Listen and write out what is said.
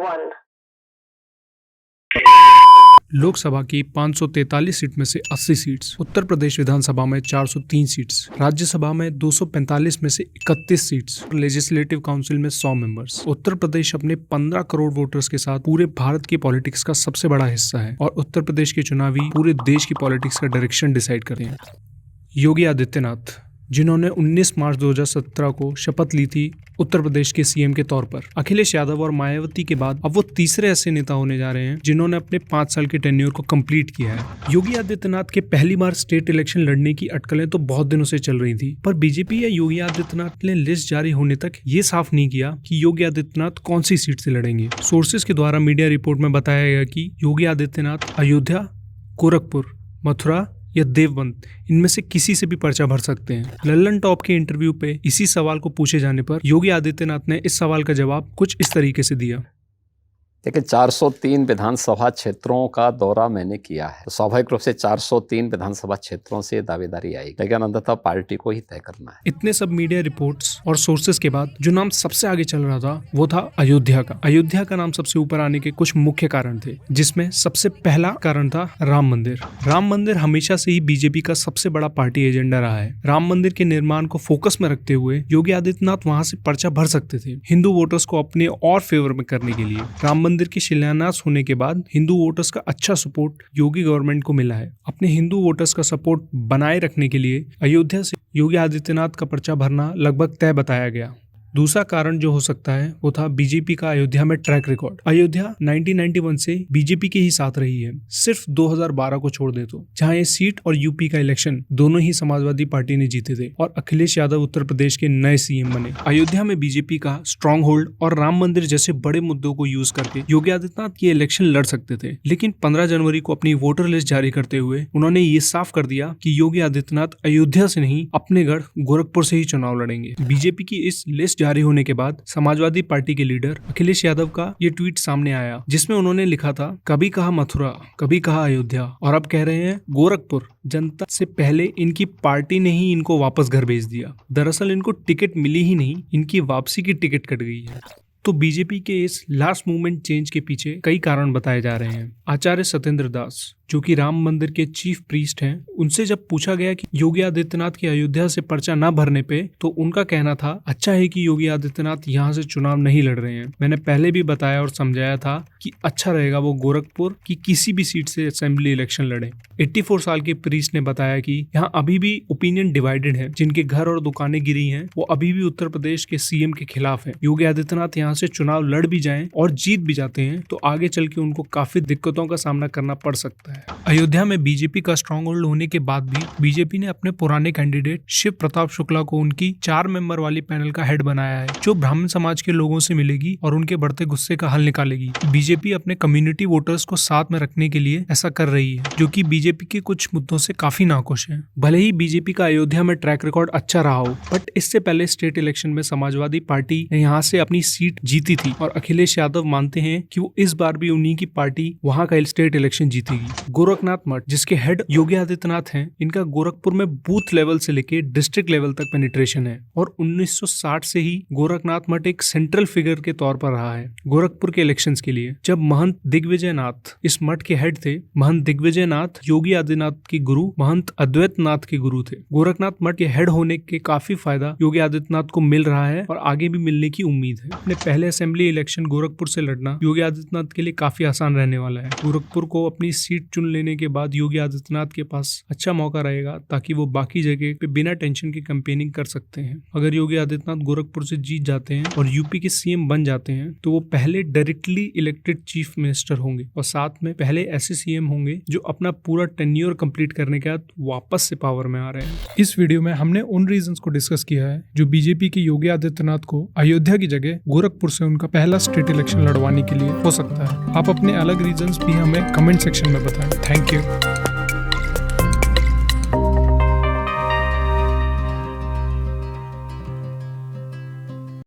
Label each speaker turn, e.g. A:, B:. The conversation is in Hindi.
A: 1।
B: लोकसभा की 543 सीट में से 80 सीट्स, उत्तर प्रदेश विधानसभा में 403 सीट्स, राज्यसभा में 245 में से 31 सीट्स, लेजिस्लेटिव काउंसिल में 100 मेंबर्स। उत्तर प्रदेश अपने 15 करोड़ वोटर्स के साथ पूरे भारत की पॉलिटिक्स का सबसे बड़ा हिस्सा है और उत्तर प्रदेश के चुनावी पूरे देश की पॉलिटिक्स का डायरेक्शन डिसाइड करते हैं। योगी आदित्यनाथ, जिन्होंने 19 मार्च 2017 को शपथ ली थी उत्तर प्रदेश के सीएम के तौर पर, अखिलेश यादव और मायावती के बाद अब वो तीसरे ऐसे नेता होने जा रहे हैं जिन्होंने अपने 5 साल के टेन्योर को कंप्लीट किया है। योगी आदित्यनाथ के पहली बार स्टेट इलेक्शन लड़ने की अटकलें तो बहुत दिनों से चल रही थी, पर बीजेपी या योगी आदित्यनाथ ने लिस्ट जारी होने तक ये साफ नहीं किया कि योगी आदित्यनाथ कौन सी सीट से लड़ेंगे। सोर्सेज के द्वारा मीडिया रिपोर्ट में बताया गया कि योगी आदित्यनाथ अयोध्या, गोरखपुर, मथुरा या देवबंद, इनमें से किसी से भी पर्चा भर सकते हैं। लल्लन टॉप के इंटरव्यू पे इसी सवाल को पूछे जाने पर योगी आदित्यनाथ ने इस सवाल का जवाब कुछ इस तरीके से दिया।
C: देखिए, 403 विधानसभा क्षेत्रों का दौरा मैंने किया है, तो स्वाभाविक रूप से 403 विधानसभा क्षेत्रों से दावेदारी आएगी, लेकिन अंततः पार्टी को ही तय करना है।
B: इतने सब मीडिया रिपोर्ट्स और सोर्सेज के बाद जो नाम सबसे आगे चल रहा था वो था अयोध्या का। अयोध्या का नाम सबसे ऊपर आने के कुछ मुख्य कारण थे, जिसमें सबसे पहला कारण था राम मंदिर। राम मंदिर हमेशा से ही बीजेपी का सबसे बड़ा पार्टी एजेंडा रहा है। राम मंदिर के निर्माण को फोकस में रखते हुए योगी आदित्यनाथ वहां से पर्चा भर सकते थे हिंदू वोटर्स को अपने और फेवर में करने के लिए। राम मंदिर के शिलान्यास होने के बाद हिंदू वोटर्स का अच्छा सपोर्ट योगी गवर्नमेंट को मिला है। अपने हिंदू वोटर्स का सपोर्ट बनाए रखने के लिए अयोध्या से योगी आदित्यनाथ का पर्चा भरना लगभग तय बताया गया। दूसरा कारण जो हो सकता है वो था बीजेपी का अयोध्या में ट्रैक रिकॉर्ड। अयोध्या 1991 से बीजेपी के ही साथ रही है, सिर्फ 2012 को छोड़ दे तो, जहां ये सीट और यूपी का इलेक्शन दोनों ही समाजवादी पार्टी ने जीते थे और अखिलेश यादव उत्तर प्रदेश के नए सीएम बने। अयोध्या में बीजेपी का स्ट्रॉन्ग होल्ड और राम मंदिर जैसे बड़े मुद्दों को यूज करके योगी आदित्यनाथ ये इलेक्शन लड़ सकते थे, लेकिन 15 जनवरी को अपनी वोटर लिस्ट जारी करते हुए उन्होंने ये साफ कर दिया कि योगी आदित्यनाथ अयोध्या से नहीं, अपने गढ़ गोरखपुर से ही चुनाव लड़ेंगे। बीजेपी की इस लिस्ट जारी होने के बाद समाजवादी पार्टी के लीडर अखिलेश यादव का ये ट्वीट सामने आया, जिसमें उन्होंने लिखा था, कभी कहा मथुरा, कभी कहा अयोध्या और अब कह रहे हैं गोरखपुर। जनता से पहले इनकी पार्टी ने ही इनको वापस घर भेज दिया। दरअसल इनको टिकट मिली ही नहीं, इनकी वापसी की टिकट कट गई है। तो बीजेपी के इस लास्ट मूवमेंट चेंज के पीछे कई कारण बताए जा रहे हैं। आचार्य सत्येंद्र दास, जो कि राम मंदिर के चीफ प्रीस्ट हैं, उनसे जब पूछा गया कि योगी आदित्यनाथ की अयोध्या से पर्चा न भरने पे, तो उनका कहना था, अच्छा है कि योगी आदित्यनाथ यहाँ से चुनाव नहीं लड़ रहे हैं। मैंने पहले भी बताया और समझाया था कि अच्छा रहेगा वो गोरखपुर की किसी भी सीट से असेंबली इलेक्शन लड़े। 84 साल के प्रीस्ट ने बताया कि यहाँ अभी भी ओपिनियन डिवाइडेड है, जिनके घर और दुकानें गिरी हैं वो अभी भी उत्तर प्रदेश के सीएम के खिलाफ है। योगी आदित्यनाथ यहाँ से चुनाव लड़ भी जाएं और जीत भी जाते हैं तो आगे चल के उनको काफी दिक्कतों का सामना करना पड़ सकता है। अयोध्या में बीजेपी का स्ट्रॉन्ग होल्ड होने के बाद भी बीजेपी ने अपने पुराने कैंडिडेट शिव प्रताप शुक्ला को उनकी 4 मेंबर वाली पैनल का हेड बनाया है, जो ब्राह्मण समाज के लोगों से मिलेगी और उनके बढ़ते गुस्से का हल निकालेगी। बीजेपी अपने कम्युनिटी वोटर्स को साथ में रखने के लिए ऐसा कर रही है, जो कि बीजेपी के कुछ मुद्दों से काफी नाखुश है। भले ही बीजेपी का अयोध्या में ट्रैक रिकॉर्ड अच्छा रहा हो, बट इससे पहले स्टेट इलेक्शन में समाजवादी पार्टी ने यहाँ से अपनी सीट जीती थी और अखिलेश यादव मानते हैं कि वो इस बार भी उन्हीं की पार्टी वहाँ का स्टेट इलेक्शन जीतेगी। गोरखनाथ मठ, जिसके हेड योगी आदित्यनाथ हैं, इनका गोरखपुर में बूथ लेवल से लेके डिस्ट्रिक्ट लेवल तक पेनिट्रेशन है और 1960 से ही गोरखनाथ मठ एक सेंट्रल फिगर के तौर पर रहा है गोरखपुर के इलेक्शंस के लिए। जब महंत दिग्विजय नाथ इस मठ के हेड थे, महंत दिग्विजय नाथ योगी आदित्यनाथ के गुरु महंत अद्वैत नाथ के गुरु थे। गोरखनाथ मठ के हेड होने के काफी फायदा योगी आदित्यनाथ को मिल रहा है और आगे भी मिलने की उम्मीद है। अपने पहले असेंबली इलेक्शन गोरखपुर से लड़ना योगी आदित्यनाथ के लिए काफी आसान रहने वाला है। गोरखपुर को अपनी सीट चुन लेने के बाद योगी आदित्यनाथ के पास अच्छा मौका रहेगा ताकि वो बाकी जगह पे बिना टेंशन के कैंपेनिंग कर सकते हैं। अगर योगी आदित्यनाथ गोरखपुर से जीत जाते हैं और यूपी के सीएम बन जाते हैं तो वो पहले डायरेक्टली इलेक्टेड चीफ मिनिस्टर होंगे और साथ में पहले ऐसे सीएम होंगे जो अपना पूरा टेन्योर कंप्लीट करने के बाद वापस से पावर में आ रहे हैं। इस वीडियो में हमने उन रीजंस को डिस्कस किया है जो बीजेपी के योगी आदित्यनाथ को अयोध्या की जगह गोरखपुर से उनका पहला स्टेट इलेक्शन लड़वाने के लिए हो सकता है। आप अपने अलग रीजंस भी हमें कमेंट सेक्शन में बताएं। Thank you.